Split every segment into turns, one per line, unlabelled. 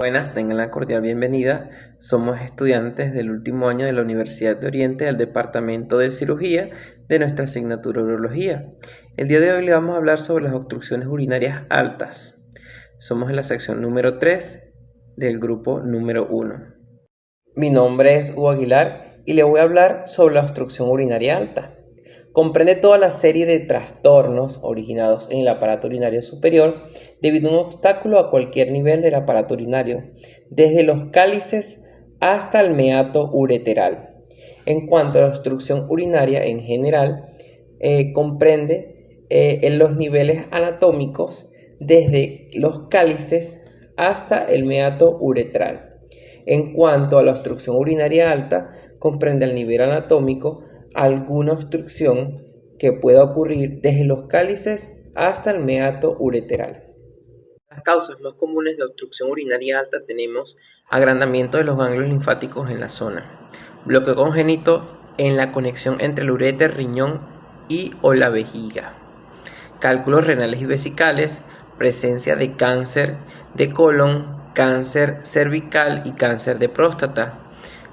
Buenas, tengan la cordial bienvenida. Somos estudiantes del último año de la Universidad de Oriente del Departamento de Cirugía de nuestra asignatura Urología. El día de hoy le vamos a hablar sobre las obstrucciones urinarias altas. Somos en la sección número 3 del grupo número 1. Mi nombre es Hugo Aguilar y le voy a hablar sobre la obstrucción urinaria alta. Comprende toda la serie de trastornos originados en el aparato urinario superior debido a un obstáculo a cualquier nivel del aparato urinario, desde los cálices hasta el meato ureteral. En cuanto a la obstrucción urinaria en general, comprende en los niveles anatómicos desde los cálices hasta el meato uretral. En cuanto a la obstrucción urinaria alta, comprende el nivel anatómico alguna obstrucción que pueda ocurrir desde los cálices hasta el meato ureteral. Las causas más comunes de obstrucción urinaria alta tenemos agrandamiento de los ganglios linfáticos en la zona, bloqueo congénito en la conexión entre el uréter, riñón y o la vejiga, cálculos renales y vesicales, presencia de cáncer de colon, cáncer cervical y cáncer de próstata,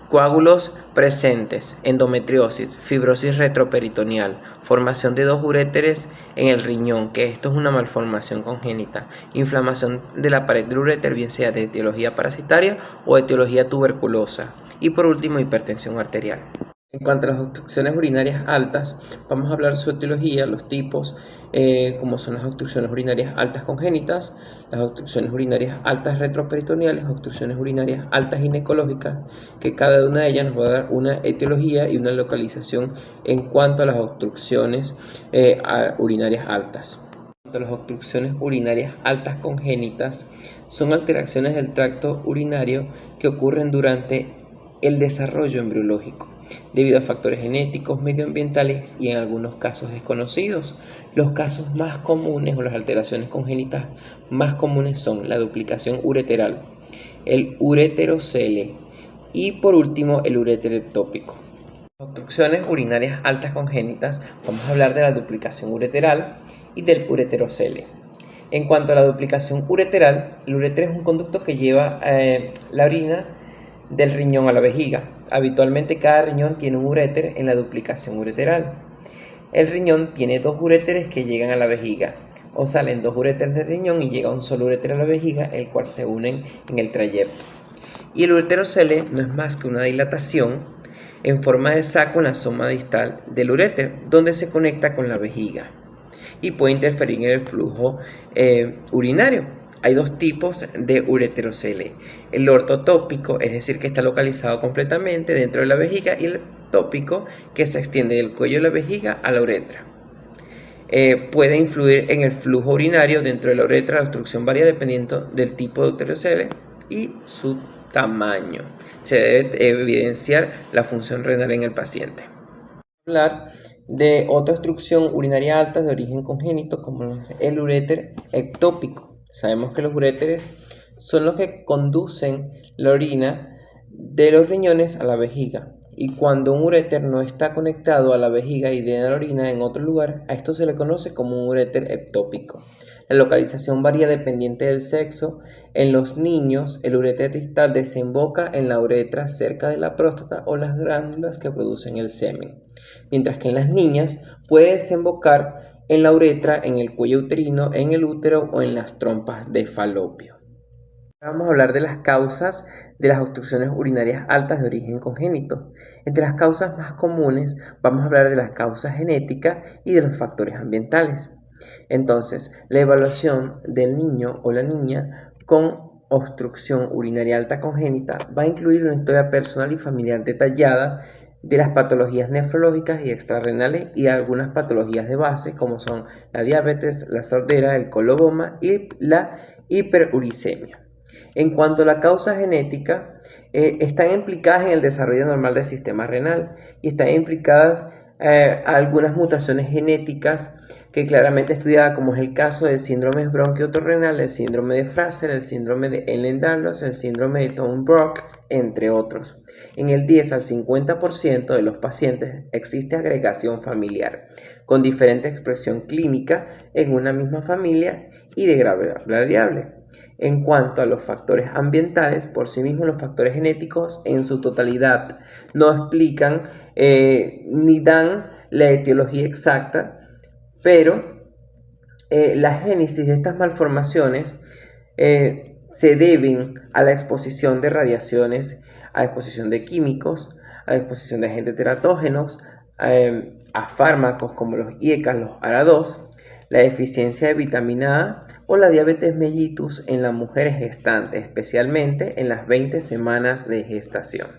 coágulos presentes, endometriosis, fibrosis retroperitoneal, formación de dos uréteres en el riñón, que esto es una malformación congénita, inflamación de la pared del uréter, bien sea de etiología parasitaria o etiología tuberculosa, y por último hipertensión arterial. En cuanto a las obstrucciones urinarias altas, vamos a hablar de su etiología, los tipos, como son las obstrucciones urinarias altas congénitas, las obstrucciones urinarias altas retroperitoneales, obstrucciones urinarias altas ginecológicas, que cada una de ellas nos va a dar una etiología y una localización en cuanto a las obstrucciones urinarias altas. Las obstrucciones urinarias altas congénitas son alteraciones del tracto urinario que ocurren durante el desarrollo embriológico, debido a factores genéticos, medioambientales y en algunos casos desconocidos. Los casos más comunes o las alteraciones congénitas más comunes son la duplicación ureteral, el ureterocele y por último el uréter ectópico. Obstrucciones urinarias altas congénitas, vamos a hablar de la duplicación ureteral y del ureterocele. En cuanto a la duplicación ureteral, el uréter es un conducto que lleva la orina del riñón a la vejiga. Habitualmente cada riñón tiene un uréter en la duplicación ureteral. El riñón tiene dos uréteres que llegan a la vejiga, o salen dos uréteres del riñón y llega un solo uréter a la vejiga, el cual se unen en el trayecto. Y el ureterocele no es más que una dilatación en forma de saco en la zona distal del uréter, donde se conecta con la vejiga y puede interferir en el flujo urinario. Hay dos tipos de ureterocele: el ortotópico, es decir, que está localizado completamente dentro de la vejiga, y el tópico, que se extiende del cuello de la vejiga a la uretra. Puede influir en el flujo urinario dentro de la uretra. La obstrucción varía dependiendo del tipo de ureterocele y su tamaño. Se debe evidenciar la función renal en el paciente. Hablar de otra obstrucción urinaria alta de origen congénito, como el uréter ectópico. Sabemos que los uréteres son los que conducen la orina de los riñones a la vejiga, y cuando un uréter no está conectado a la vejiga y drena la orina en otro lugar, a esto se le conoce como un uréter ectópico. La localización varía dependiente del sexo. En los niños, el uréter distal desemboca en la uretra cerca de la próstata o las glándulas que producen el semen, mientras que en las niñas puede desembocar en la uretra, en el cuello uterino, en el útero o en las trompas de falopio. Vamos a hablar de las causas de las obstrucciones urinarias altas de origen congénito. Entre las causas más comunes vamos a hablar de las causas genéticas y de los factores ambientales. Entonces, la evaluación del niño o la niña con obstrucción urinaria alta congénita va a incluir una historia personal y familiar detallada de las patologías nefrológicas y extrarrenales y algunas patologías de base, como son la diabetes, la sordera, el coloboma y la hiperuricemia. En cuanto a la causa genética, están implicadas en el desarrollo normal del sistema renal y están implicadas algunas mutaciones genéticas que claramente estudiada, como es el caso del síndrome bronquiotorrenal, el síndrome de Fraser, el síndrome de Ehlers-Danlos, el síndrome de Thorne-Brock, entre otros. En el 10 al 50% de los pacientes existe agregación familiar, con diferente expresión clínica en una misma familia y de gravedad variable. En cuanto a los factores ambientales, por sí mismos los factores genéticos en su totalidad no explican ni dan la etiología exacta, pero la génesis de estas malformaciones se deben a la exposición de radiaciones, a la exposición de químicos, a la exposición de agentes teratógenos, a fármacos como los IECA, los ARA2, la deficiencia de vitamina A o la diabetes mellitus en las mujeres gestantes, especialmente en las 20 semanas de gestación.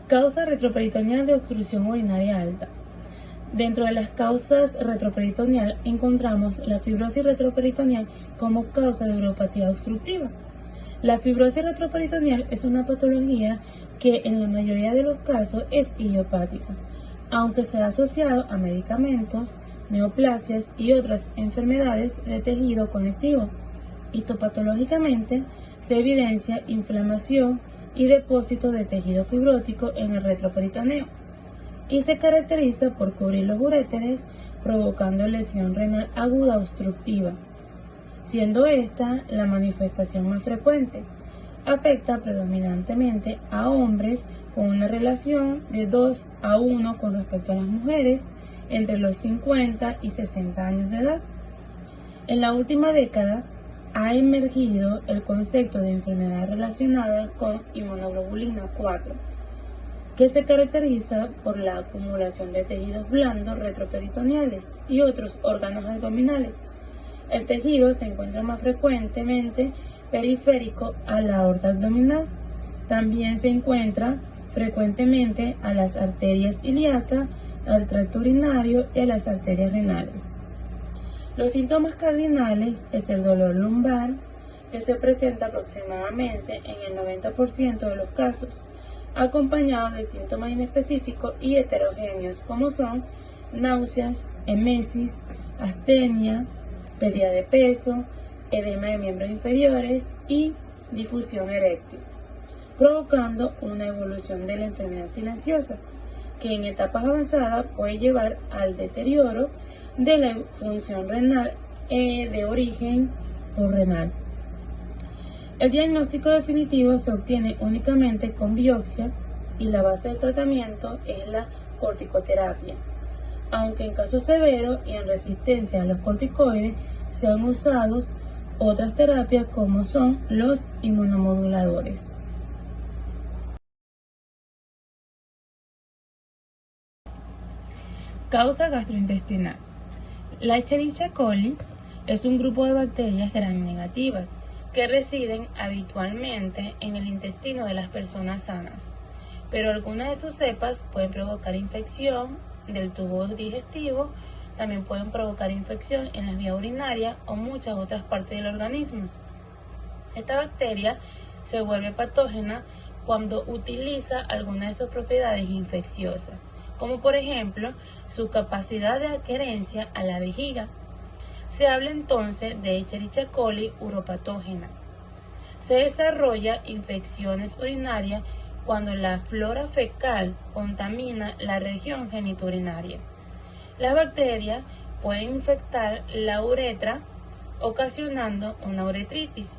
Causa retroperitoneal de obstrucción urinaria alta. Dentro de las causas retroperitoneal encontramos la fibrosis retroperitoneal como causa de uropatía obstructiva. La fibrosis retroperitoneal es una patología que en la mayoría de los casos es idiopática, aunque se ha asociado a medicamentos, neoplasias y otras enfermedades de tejido conectivo. Histopatológicamente se evidencia inflamación y depósito de tejido fibrótico en el retroperitoneo y se caracteriza por cubrir los uréteres provocando lesión renal aguda obstructiva, siendo esta la manifestación más frecuente. Afecta predominantemente a hombres con una relación de 2 a 1 con respecto a las mujeres entre los 50 y 60 años de edad. En la última década ha emergido el concepto de enfermedades relacionadas con inmunoglobulina 4, que se caracteriza por la acumulación de tejidos blandos retroperitoneales y otros órganos abdominales. El tejido se encuentra más frecuentemente periférico a la aorta abdominal. También se encuentra frecuentemente a las arterias ilíacas, al tracto urinario y a las arterias renales. Los síntomas cardinales es el dolor lumbar, que se presenta aproximadamente en el 90% de los casos, acompañado de síntomas inespecíficos y heterogéneos como son náuseas, emesis, astenia, pérdida de peso, edema de miembros inferiores y difusión eréctil, provocando una evolución de la enfermedad silenciosa, que en etapas avanzadas puede llevar al deterioro de la función renal de origen renal. El diagnóstico definitivo se obtiene únicamente con biopsia y la base del tratamiento es la corticoterapia, aunque en casos severos y en resistencia a los corticoides se han usado otras terapias como son los inmunomoduladores. Causa gastrointestinal. La Escherichia coli es un grupo de bacterias gram negativas que residen habitualmente en el intestino de las personas sanas, pero algunas de sus cepas pueden provocar infección del tubo digestivo, también pueden provocar infección en las vías urinarias o muchas otras partes del organismo. Esta bacteria se vuelve patógena cuando utiliza alguna de sus propiedades infecciosas, como por ejemplo su capacidad de adherencia a la vejiga. Se habla entonces de Escherichia coli uropatógena. Se desarrolla infecciones urinarias cuando la flora fecal contamina la región genitourinaria. Las bacterias pueden infectar la uretra, ocasionando una uretritis.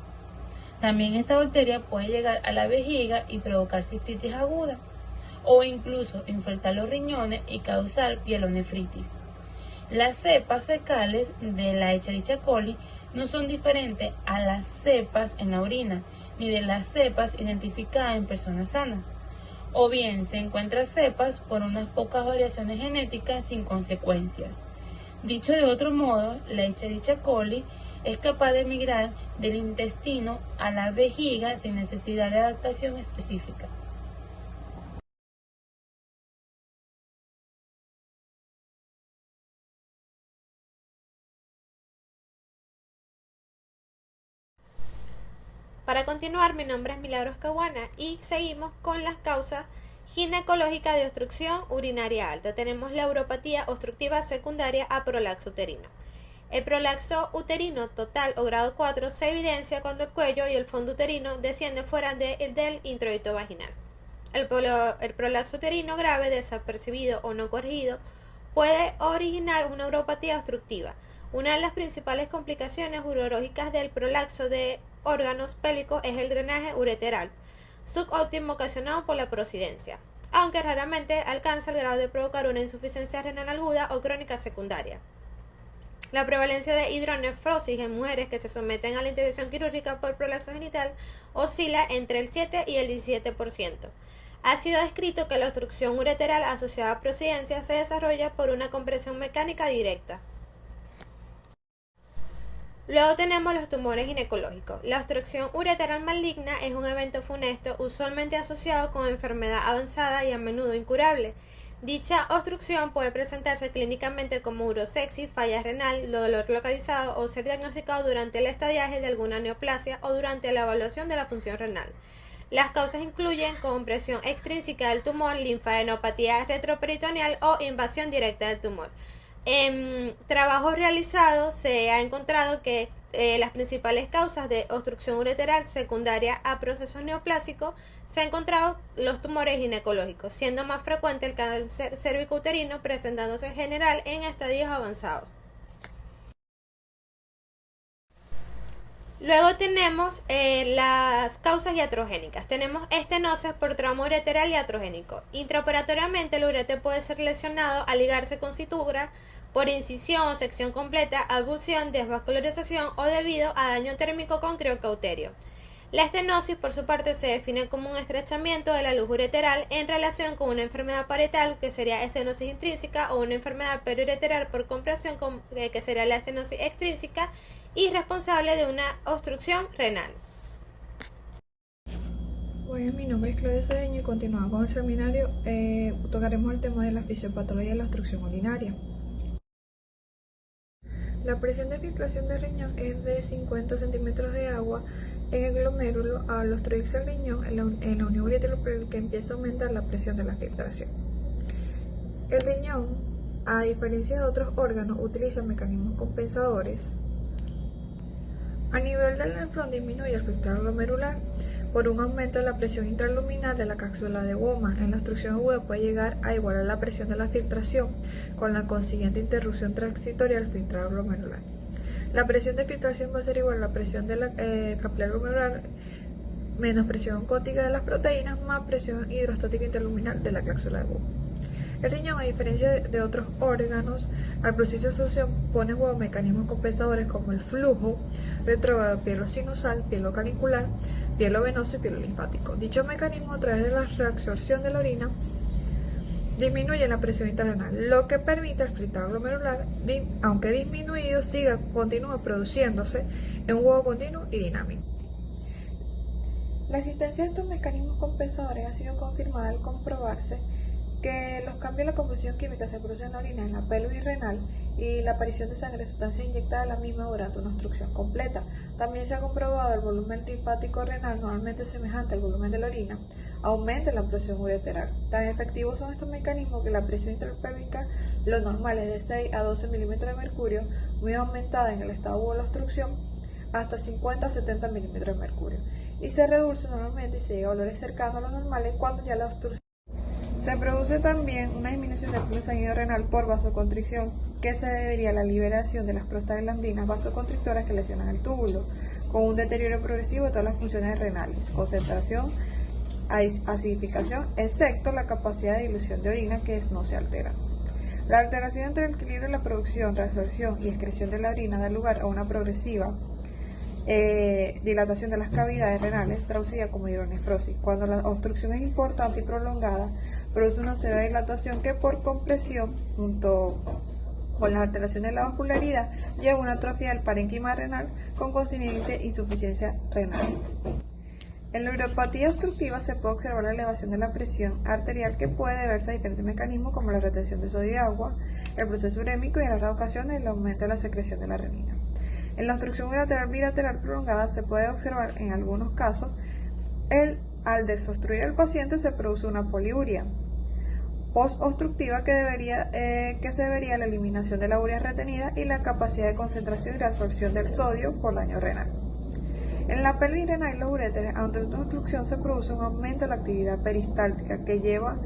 También esta bacteria puede llegar a la vejiga y provocar cistitis aguda, o incluso infectar los riñones y causar pielonefritis. Las cepas fecales de la Escherichia coli no son diferentes a las cepas en la orina, ni de las cepas identificadas en personas sanas. O bien se encuentran cepas por unas pocas variaciones genéticas sin consecuencias. Dicho de otro modo, la Escherichia coli es capaz de migrar del intestino a la vejiga sin necesidad de adaptación específica.
Para continuar, mi nombre es Milagros Caguana y seguimos con las causas ginecológicas de obstrucción urinaria alta. Tenemos la uropatía obstructiva secundaria a prolapso uterino. El prolapso uterino total o grado 4 se evidencia cuando el cuello y el fondo uterino descienden fuera del introito vaginal. El prolapso uterino grave, desapercibido o no corregido, puede originar una uropatía obstructiva. Una de las principales complicaciones urológicas del prolapso de órganos pélvicos es el drenaje ureteral, subóptimo ocasionado por la procedencia, aunque raramente alcanza el grado de provocar una insuficiencia renal aguda o crónica secundaria. La prevalencia de hidronefrosis en mujeres que se someten a la intervención quirúrgica por prolapso genital oscila entre el 7 y el 17%. Ha sido descrito que la obstrucción ureteral asociada a procedencia se desarrolla por una compresión mecánica directa. Luego tenemos los tumores ginecológicos. La obstrucción ureteral maligna es un evento funesto usualmente asociado con enfermedad avanzada y a menudo incurable. Dicha obstrucción puede presentarse clínicamente como urosexis, falla renal, dolor localizado o ser diagnosticado durante el estadiaje de alguna neoplasia o durante la evaluación de la función renal. Las causas incluyen compresión extrínseca del tumor, linfadenopatía retroperitoneal o invasión directa del tumor. En trabajos realizados se ha encontrado que las principales causas de obstrucción ureteral secundaria a procesos neoplásicos se han encontrado los tumores ginecológicos, siendo más frecuente el cáncer cervicouterino, presentándose en general en estadios avanzados. Luego tenemos las causas iatrogénicas. Tenemos estenosis por trauma ureteral iatrogénico. Intraoperatoriamente el urete puede ser lesionado al ligarse con sutura, por incisión o sección completa, abulsión, desvascularización o debido a daño térmico con criocauterio. La estenosis, por su parte, se define como un estrechamiento de la luz ureteral en relación con una enfermedad parietal, que sería estenosis intrínseca, o una enfermedad periureteral por compresión, que sería la estenosis extrínseca, y responsable de una obstrucción renal.
Bueno, mi nombre es Claudia Cedeño y continuando con el seminario, tocaremos el tema de la fisiopatología de la obstrucción urinaria. La presión de filtración de riñón es de 50 centímetros de agua en el glomérulo al obstruirse el riñón en la unión ureteral, que empieza a aumentar la presión de la filtración. El riñón, a diferencia de otros órganos, utiliza mecanismos compensadores. A nivel del nefrón disminuye el filtrado glomerular por un aumento de la presión intraluminal de la cápsula de Bowman. En la obstrucción aguda puede llegar a igualar la presión de la filtración, con la consiguiente interrupción transitoria del filtrado glomerular. La presión de filtración va a ser igual a la presión de la capilar glomerular menos presión oncótica de las proteínas más presión hidrostática interluminal de la cápsula de Bowman. El riñón, a diferencia de otros órganos, al proceso de absorción pone en juego mecanismos compensadores como el flujo retrógrado pielo-sinusal, pielo-canicular, pielo-venoso y pielo-linfático. Dicho mecanismo, a través de la reabsorción de la orina, disminuye la presión intrarenal, lo que permite al filtrado glomerular, aunque disminuido, continúa produciéndose en un juego continuo y dinámico. La existencia de estos mecanismos compensadores ha sido confirmada al comprobarse que los cambios en la composición química se producen en la orina, en la pelvis renal, y la aparición de sangre de sustancias inyectadas a la misma durante una obstrucción completa. También se ha comprobado el volumen linfático renal, normalmente semejante al volumen de la orina, aumenta la presión ureteral. Tan efectivos son estos mecanismos que la presión intrapélvica, lo normal es de 6 a 12 milímetros de mercurio, muy aumentada en el estado de la obstrucción, hasta 50 a 70 milímetros de mercurio, y se reduce normalmente y se llega a valores cercanos a los normales cuando ya la obstrucción. Se produce también una disminución del flujo sanguíneo renal por vasoconstricción, que se debería a la liberación de las prostaglandinas vasoconstrictoras que lesionan el túbulo, con un deterioro progresivo de todas las funciones renales, concentración, acidificación, excepto la capacidad de dilución de orina, que no se altera. La alteración entre el equilibrio de la producción, reabsorción y excreción de la orina da lugar a una progresiva dilatación de las cavidades renales, traducida como hidronefrosis. Cuando la obstrucción es importante y prolongada, produce una severa dilatación que por compresión, junto con las alteraciones de la vascularidad, lleva a una atrofia del parénquima renal con consiguiente insuficiencia renal. En la uropatía obstructiva se puede observar la elevación de la presión arterial, que puede deberse a diferentes mecanismos como la retención de sodio y agua, el proceso urémico y en raras ocasiones el aumento de la secreción de la renina. En la obstrucción unilateral bilateral prolongada se puede observar en algunos casos al desobstruir el paciente se produce una poliuria post-obstructiva que se debería a la eliminación de la urea retenida y la capacidad de concentración y reabsorción del sodio por daño renal. En la pelvis renal y los uréteres, ante una obstrucción se produce un aumento de la actividad peristáltica que lleva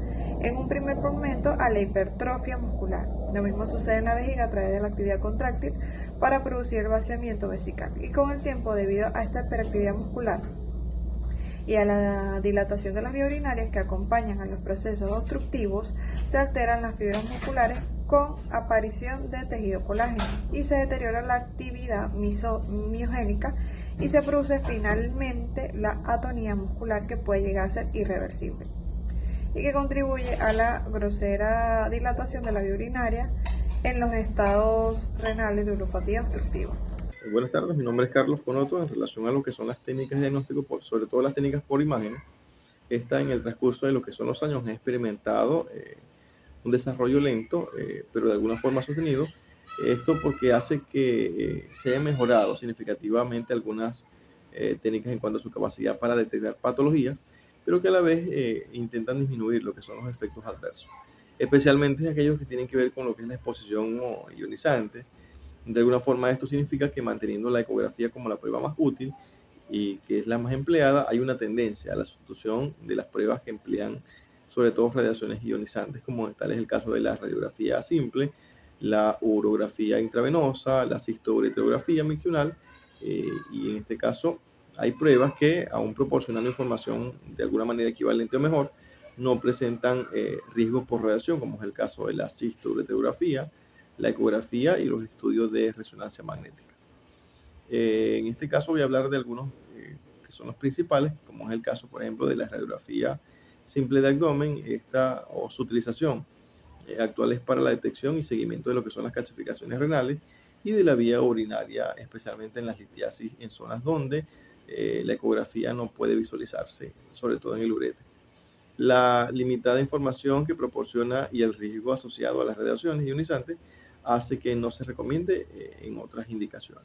en un primer momento a la hipertrofia muscular. Lo mismo sucede en la vejiga a través de la actividad contráctil para producir el vaciamiento vesical. Y con el tiempo, debido a esta hiperactividad muscular y a la dilatación de las vías urinarias que acompañan a los procesos obstructivos, se alteran las fibras musculares con aparición de tejido colágeno y se deteriora la actividad miogénica y se produce finalmente la atonía muscular, que puede llegar a ser irreversible y que contribuye a la grosera dilatación de la vía urinaria en los estados renales de uropatía obstructiva.
Buenas tardes, mi nombre es Carlos Conoto. En relación a lo que son las técnicas de diagnóstico, sobre todo las técnicas por imágenes, en el transcurso de lo que son los años he experimentado un desarrollo lento, pero de alguna forma sostenido. Esto porque hace que se haya mejorado significativamente algunas técnicas en cuanto a su capacidad para detectar patologías, pero que a la vez intentan disminuir lo que son los efectos adversos, especialmente aquellos que tienen que ver con lo que es la exposición a ionizantes. De alguna forma esto significa que manteniendo la ecografía como la prueba más útil y que es la más empleada, hay una tendencia a la sustitución de las pruebas que emplean sobre todo radiaciones ionizantes, como tal es el caso de la radiografía simple, la urografía intravenosa, la cistouritrografía miccional, y en este caso hay pruebas que, aún proporcionando información de alguna manera equivalente o mejor, no presentan riesgos por radiación, como es el caso de la cistouritrografía, la ecografía y los estudios de resonancia magnética. En este caso voy a hablar de algunos que son los principales, como es el caso, por ejemplo, de la radiografía simple de abdomen, o su utilización actual es para la detección y seguimiento de lo que son las calcificaciones renales y de la vía urinaria, especialmente en las litiasis en zonas donde la ecografía no puede visualizarse, sobre todo en el uretre. La limitada información que proporciona y el riesgo asociado a las radiaciones ionizantes hace que no se recomiende en otras indicaciones.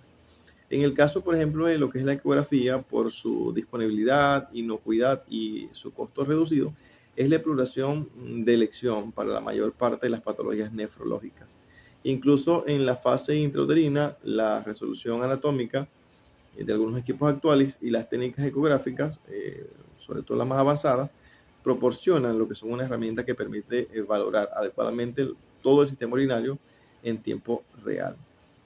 En el caso, por ejemplo, de lo que es la ecografía, por su disponibilidad, inocuidad y su costo reducido, es la exploración de elección para la mayor parte de las patologías nefrológicas. Incluso en la fase intrauterina, la resolución anatómica de algunos equipos actuales y las técnicas ecográficas, sobre todo las más avanzadas, proporcionan lo que son una herramienta que permite valorar adecuadamente todo el sistema urinario en tiempo real.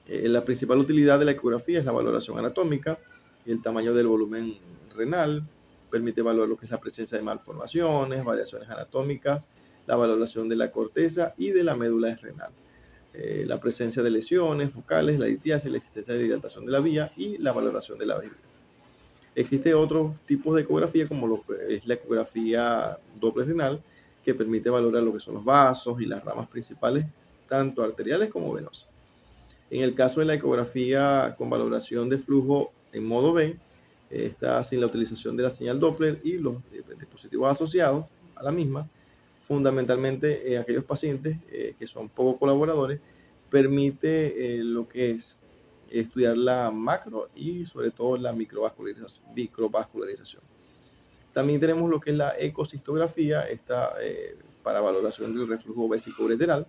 La principal utilidad de la ecografía es la valoración anatómica, el tamaño del volumen renal, permite evaluar lo que es la presencia de malformaciones, variaciones anatómicas, la valoración de la corteza y de la médula renal, la presencia de lesiones focales, la litiasis, la existencia de dilatación de la vía y la valoración de la vejiga. Existen otros tipos de ecografía, como lo que es la ecografía doble renal, que permite valorar lo que son los vasos y las ramas principales, tanto arteriales como venosas. En el caso de la ecografía con valoración de flujo en modo B, está sin la utilización de la señal Doppler y los dispositivos asociados a la misma, fundamentalmente aquellos pacientes que son poco colaboradores, permite lo que es estudiar la macro y sobre todo la microvascularización. También tenemos lo que es la ecocistografía, para valoración del reflujo vesicoureteral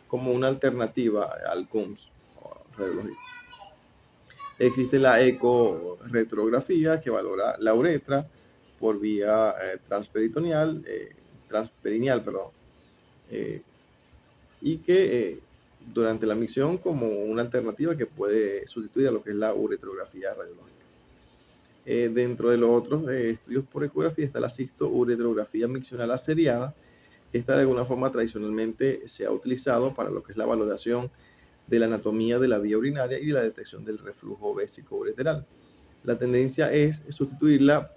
como una alternativa al CUMS radiológico. Existe la ecoretrografía, que valora la uretra por vía transperineal, y que durante la misión como una alternativa que puede sustituir a lo que es la uretrografía radiológica. Dentro de los otros estudios por ecografía está la cisto-uretrografía miccional aseriada. Esta de alguna forma tradicionalmente se ha utilizado para lo que es la valoración de la anatomía de la vía urinaria y de la detección del reflujo vesicoureteral. La tendencia es sustituirla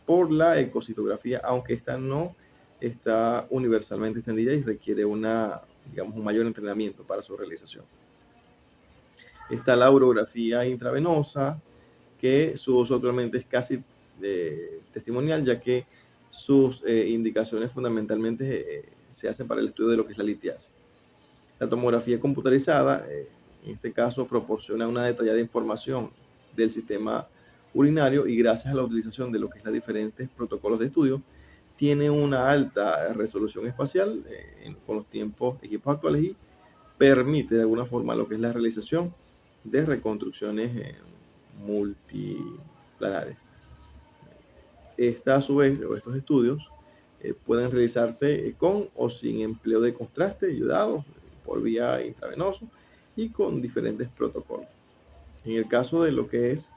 por la ecocitografía, aunque esta no está universalmente extendida y requiere un mayor entrenamiento para su realización. Está la urografía intravenosa, que su uso actualmente es casi testimonial, ya que sus indicaciones fundamentalmente se hacen para el estudio de lo que es la litiasis. La tomografía computarizada, en este caso, proporciona una detallada información del sistema urinario y gracias a la utilización de lo que es los diferentes protocolos de estudio, tiene una alta resolución espacial con los equipos actuales y permite de alguna forma lo que es la realización de reconstrucciones multiplanares. A su vez, estos estudios pueden realizarse con o sin empleo de contraste ayudados por vía intravenosa y con diferentes protocolos. En el caso de lo que es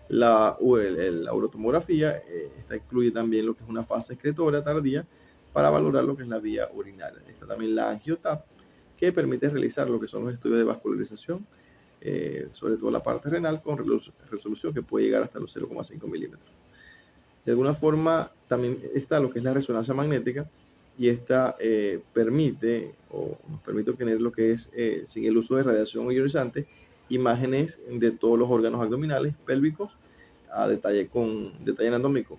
la urotomografía, esta incluye también lo que es una fase excretora tardía para valorar lo que es la vía urinaria. Está también la AngioTAP, que permite realizar lo que son los estudios de vascularización, sobre todo la parte renal, con resolución que puede llegar hasta los 0,5 milímetros. De alguna forma también está lo que es la resonancia magnética, y esta nos permite obtener lo que es, sin el uso de radiación ionizante, imágenes de todos los órganos abdominales, pélvicos, a detalle anatómico.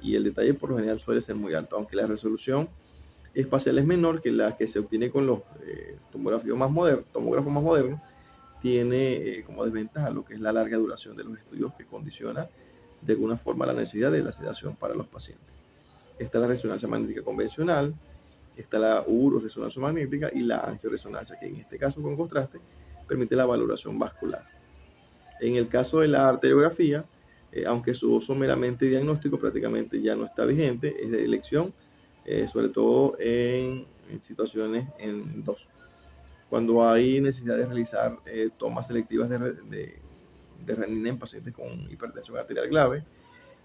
Y el detalle por lo general suele ser muy alto, aunque la resolución espacial es menor que la que se obtiene con los tomógrafos más modernos. Tiene como desventaja lo que es la larga duración de los estudios, que condiciona de alguna forma la necesidad de la sedación para los pacientes. Está la resonancia magnética convencional, está la uroresonancia magnética y la angioresonancia, que en este caso con contraste permite la valoración vascular. En el caso de la arteriografía, aunque su uso meramente diagnóstico prácticamente ya no está vigente, es de elección, sobre todo en situaciones en dos. Cuando hay necesidad de realizar tomas selectivas de renina en pacientes con hipertensión arterial grave,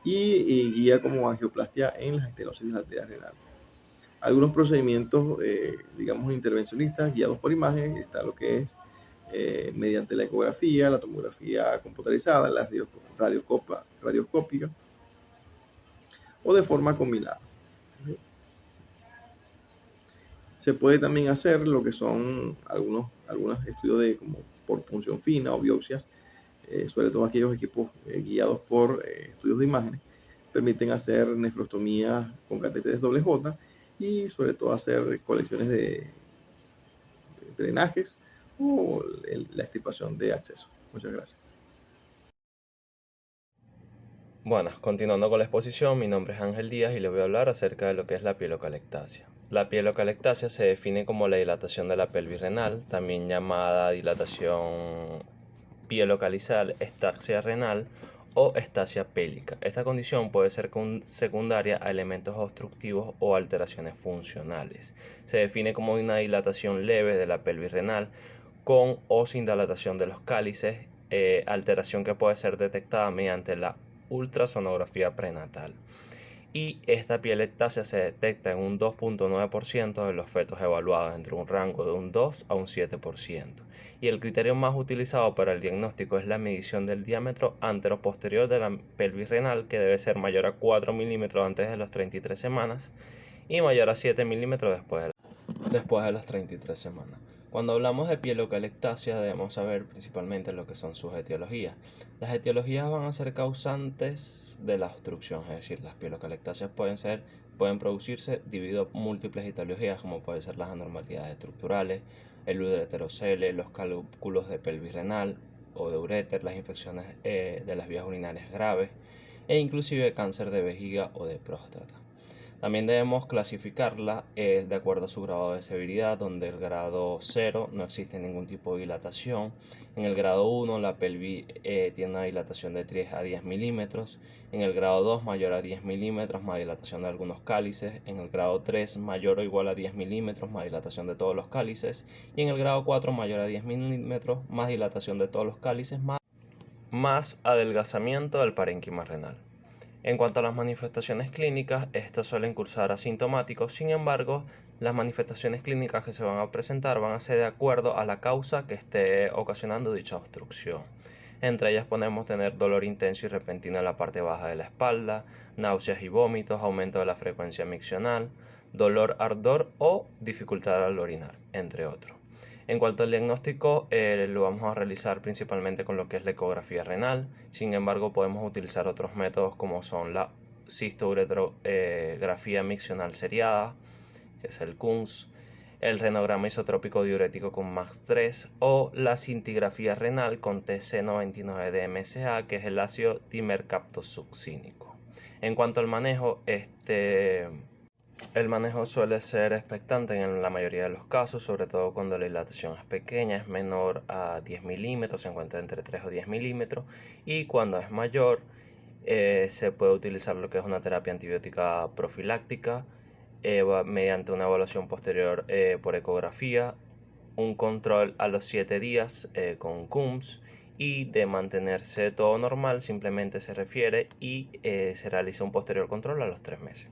y guía como angioplastia en las estenosis de la arteria renal. Algunos procedimientos, digamos, intervencionistas guiados por imagen, está lo que es mediante la ecografía, la tomografía computarizada, la radioscópica o de forma combinada. Se puede también hacer lo que son algunos estudios como por punción fina o biopsias, sobre todo aquellos equipos guiados por estudios de imágenes, permiten hacer nefrostomías con catéteres WJ y sobre todo hacer colecciones de drenajes o la extirpación de acceso. Muchas gracias.
Bueno, continuando con la exposición, mi nombre es Ángel Díaz y les voy a hablar acerca de lo que es la pielocalctasia. La pielocalctasia se define como la dilatación de la pelvis renal, también llamada dilatación pielocalizal, estaxia renal o estasia pélica. Esta condición puede ser secundaria a elementos obstructivos o alteraciones funcionales. Se define como una dilatación leve de la pelvis renal con o sin dilatación de los cálices, alteración que puede ser detectada mediante la ultrasonografía prenatal. Y esta pielocalctasia se detecta en un 2.9% de los fetos evaluados, entre un rango de un 2 a un 7%. Y el criterio más utilizado para el diagnóstico es la medición del diámetro antero-posterior de la pelvis renal, que debe ser mayor a 4 milímetros antes de las 33 semanas y mayor a 7 milímetros después de las 33 semanas. Cuando hablamos de pielocalctasia debemos saber principalmente lo que son sus etiologías. Las etiologías van a ser causantes de la obstrucción, es decir, las pielocalctasias pueden producirse debido a múltiples etiologías, como pueden ser las anormalidades estructurales, el ureterocele, los cálculos de pelvis renal o de uréter, las infecciones de las vías urinarias graves e inclusive cáncer de vejiga o de próstata. También debemos clasificarla de acuerdo a su grado de severidad, donde el grado 0 no existe ningún tipo de dilatación. En el grado 1 la pelvis tiene una dilatación de 3 a 10 milímetros. En el grado 2 mayor a 10 milímetros, más dilatación de algunos cálices. En el grado 3 mayor o igual a 10 milímetros, más dilatación de todos los cálices. Y en el grado 4 mayor a 10 milímetros, más dilatación de todos los cálices, más adelgazamiento del parénquima renal. En cuanto a las manifestaciones clínicas, estas suelen cursar asintomáticos. Sin embargo, las manifestaciones clínicas que se van a presentar van a ser de acuerdo a la causa que esté ocasionando dicha obstrucción. Entre ellas podemos tener dolor intenso y repentino en la parte baja de la espalda, náuseas y vómitos, aumento de la frecuencia miccional, dolor, ardor o dificultad al orinar, entre otros. En cuanto al diagnóstico, lo vamos a realizar principalmente con lo que es la ecografía renal. Sin embargo, podemos utilizar otros métodos como son la cistouretrografía miccional seriada, que es el KUNS, el renograma isotrópico diurético con MAX3 o la cintigrafía renal con TC99-DMSA, que es el ácido dimercaptosuccínico. En cuanto al manejo, el manejo suele ser expectante en la mayoría de los casos, sobre todo cuando la dilatación es pequeña, es menor a 10 milímetros, se encuentra entre 3 o 10 milímetros, y cuando es mayor, Se puede utilizar lo que es una terapia antibiótica profiláctica mediante una evaluación posterior por ecografía, un control a los 7 días con CUMS, y de mantenerse todo normal simplemente se refiere y se realiza un posterior control a los 3 meses.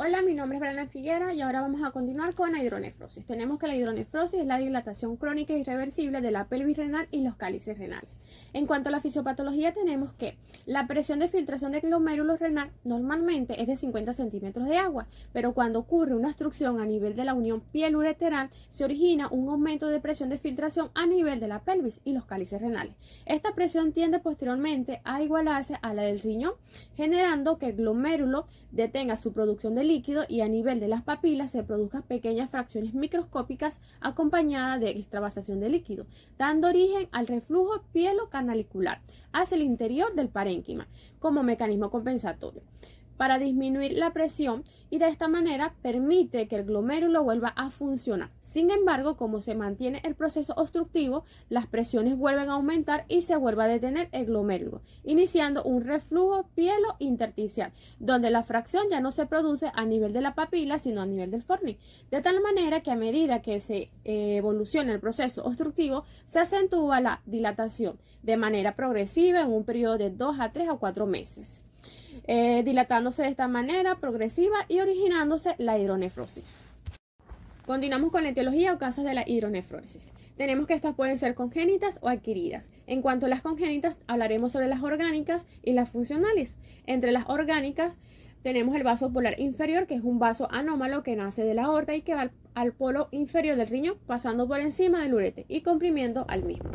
Hola, mi nombre es Brana Figuera y ahora vamos a continuar con la hidronefrosis. Tenemos que la hidronefrosis es la dilatación crónica irreversible de la pelvis renal y los cálices renales. En cuanto a la fisiopatología, tenemos que la presión de filtración del glomérulo renal normalmente es de 50 centímetros de agua, pero cuando ocurre una obstrucción a nivel de la unión piel-ureteral, se origina un aumento de presión de filtración a nivel de la pelvis y los cálices renales. Esta presión tiende posteriormente a igualarse a la del riñón, generando que el glomérulo detenga su producción de líquido y a nivel de las papilas se produzcan pequeñas fracciones microscópicas acompañadas de extravasación de líquido, dando origen al reflujo pielo-canalicular hacia el interior del parénquima como mecanismo compensatorio para disminuir la presión y de esta manera permite que el glomérulo vuelva a funcionar. Sin embargo, como se mantiene el proceso obstructivo, las presiones vuelven a aumentar y se vuelve a detener el glomérulo, iniciando un reflujo pielo-intersticial, donde la fracción ya no se produce a nivel de la papila, sino a nivel del fornix, de tal manera que a medida que se evoluciona el proceso obstructivo, se acentúa la dilatación de manera progresiva en un periodo de 2 a 3 o 4 meses. Dilatándose de esta manera progresiva y originándose la hidronefrosis. Continuamos con la etiología o causas de la hidronefrosis. Tenemos que estas pueden ser congénitas o adquiridas. En cuanto a las congénitas, hablaremos sobre las orgánicas y las funcionales. Entre las orgánicas tenemos el vaso polar inferior, que es un vaso anómalo que nace de la aorta y que va al polo inferior del riñón, pasando por encima del urete y comprimiendo al mismo.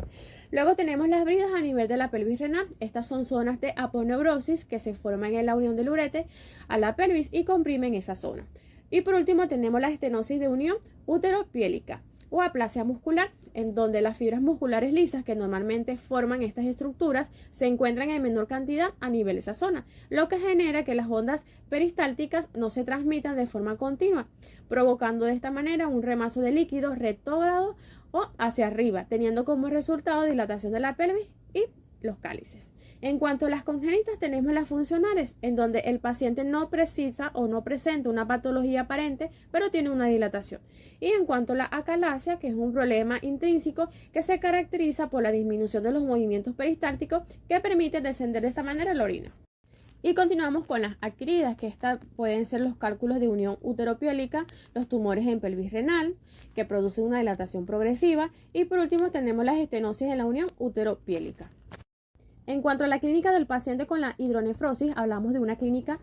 Luego tenemos las bridas a nivel de la pelvis renal. Estas son zonas de aponeurosis que se forman en la unión del urete a la pelvis y comprimen esa zona. Y por último tenemos la estenosis de unión útero-piélica o aplasia muscular, en donde las fibras musculares lisas que normalmente forman estas estructuras se encuentran en menor cantidad a nivel de esa zona, lo que genera que las ondas peristálticas no se transmitan de forma continua, provocando de esta manera un remazo de líquido retrógrado o hacia arriba, teniendo como resultado dilatación de la pelvis y los cálices. En cuanto a las congénitas, tenemos las funcionales, en donde el paciente no precisa o no presenta una patología aparente, pero tiene una dilatación. Y en cuanto a la acalasia, que es un problema intrínseco que se caracteriza por la disminución de los movimientos peristálticos que permite descender de esta manera la orina. Y continuamos con las adquiridas, que estas pueden ser los cálculos de unión uteropiélica, los tumores en pelvis renal, que producen una dilatación progresiva, y por último tenemos las estenosis en la unión uteropiélica. En cuanto a la clínica del paciente con la hidronefrosis, hablamos de una clínica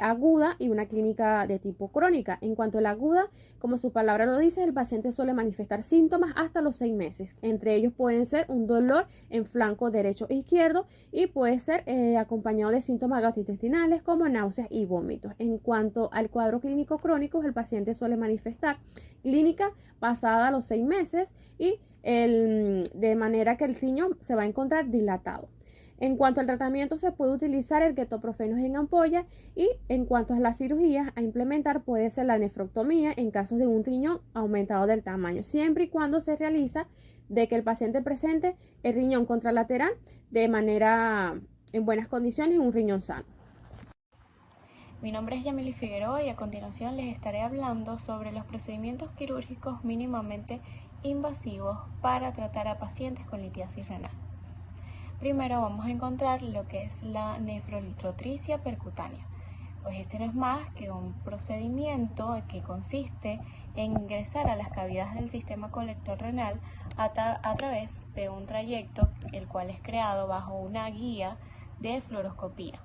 aguda y una clínica de tipo crónica. En cuanto a la aguda, como su palabra lo dice, el paciente suele manifestar síntomas hasta los 6 meses. Entre ellos pueden ser un dolor en flanco derecho e izquierdo y puede ser acompañado de síntomas gastrointestinales como náuseas y vómitos. En cuanto al cuadro clínico crónico, el paciente suele manifestar clínica pasada a los 6 meses y de manera que el riñón se va a encontrar dilatado. En cuanto al tratamiento, se puede utilizar el ketoprofeno en ampolla y en cuanto a las cirugías a implementar puede ser la nefroctomía en caso de un riñón aumentado del tamaño, siempre y cuando se realiza de que el paciente presente el riñón contralateral de manera en buenas condiciones, un riñón sano.
Mi nombre es Yamily Figueroa y a continuación les estaré hablando sobre los procedimientos quirúrgicos mínimamente invasivos para tratar a pacientes con litiasis renal. Primero vamos a encontrar lo que es la nefrolitrotricia percutánea. Pues este no es más que un procedimiento que consiste en ingresar a las cavidades del sistema colector renal a través de un trayecto el cual es creado bajo una guía de fluoroscopía.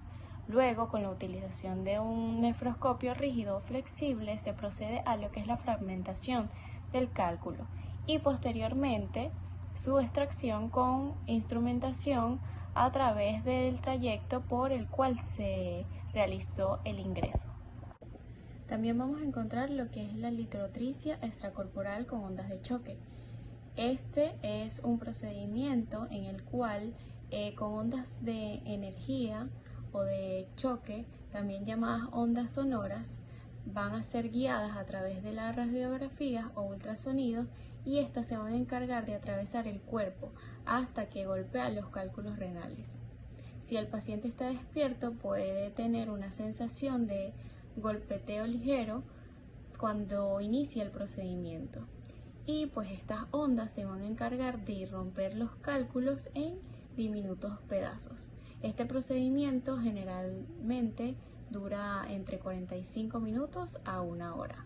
Luego, con la utilización de un nefroscopio rígido o flexible, se procede a lo que es la fragmentación del cálculo y posteriormente su extracción con instrumentación a través del trayecto por el cual se realizó el ingreso. También vamos a encontrar lo que es la litrotricia extracorporal con ondas de choque. Este es un procedimiento en el cual con ondas de energía o de choque, también llamadas ondas sonoras, van a ser guiadas a través de las radiografías o ultrasonidos y estas se van a encargar de atravesar el cuerpo hasta que golpean los cálculos renales. Si el paciente está despierto, puede tener una sensación de golpeteo ligero cuando inicia el procedimiento. Y pues estas ondas se van a encargar de romper los cálculos en diminutos pedazos. Este procedimiento generalmente dura entre 45 minutos a 1 hora.